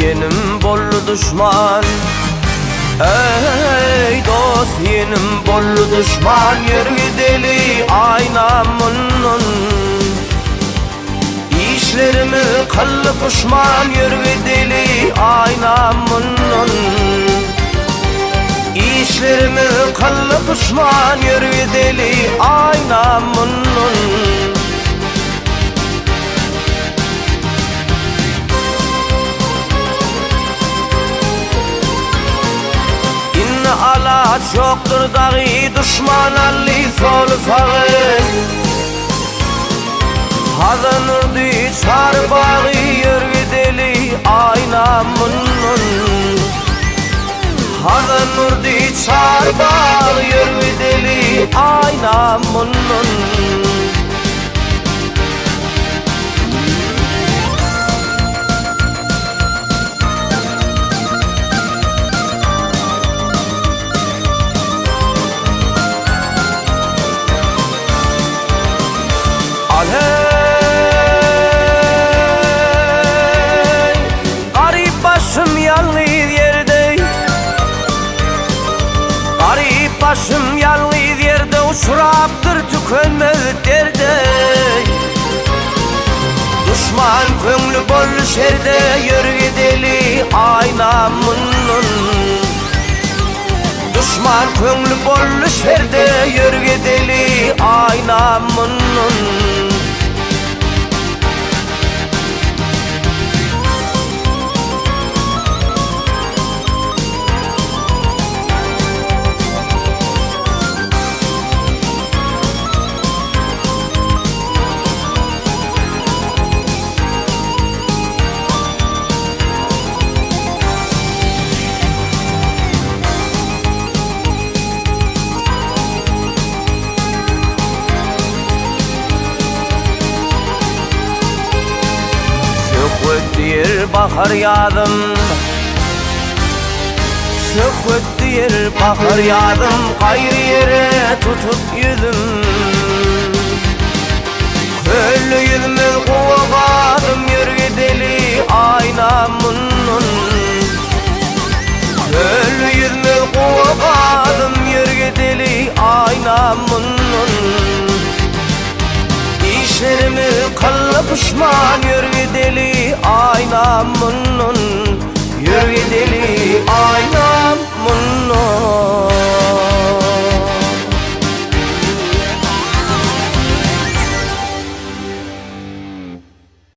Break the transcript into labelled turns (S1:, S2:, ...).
S1: yenim bollu düşman. Ey dost yenim bollu düşman, yürü deli aynamının. İşlerimi kıllı pişman, yürü deli aynamının. İşlerimi kıllı pişman, yürü deli aynamının. Ala çoktur dağı düşman alli sol sağı. Hazanırdı çar bağı, yürü deli aynamının. Hazanırdı çar bağı, yürü deli aynamının. Hey, garip başım yalnız yerde, garip başım yalnız yerde, uçuraptır tükenmez derde. Düşman köngülü bol şerde, yürü deli aynamının. Düşman köngülü bol şerde, yürü deli aynamının. Söküttür bahar yağdım, söküttür bahar yağdım, gayrı yere tutup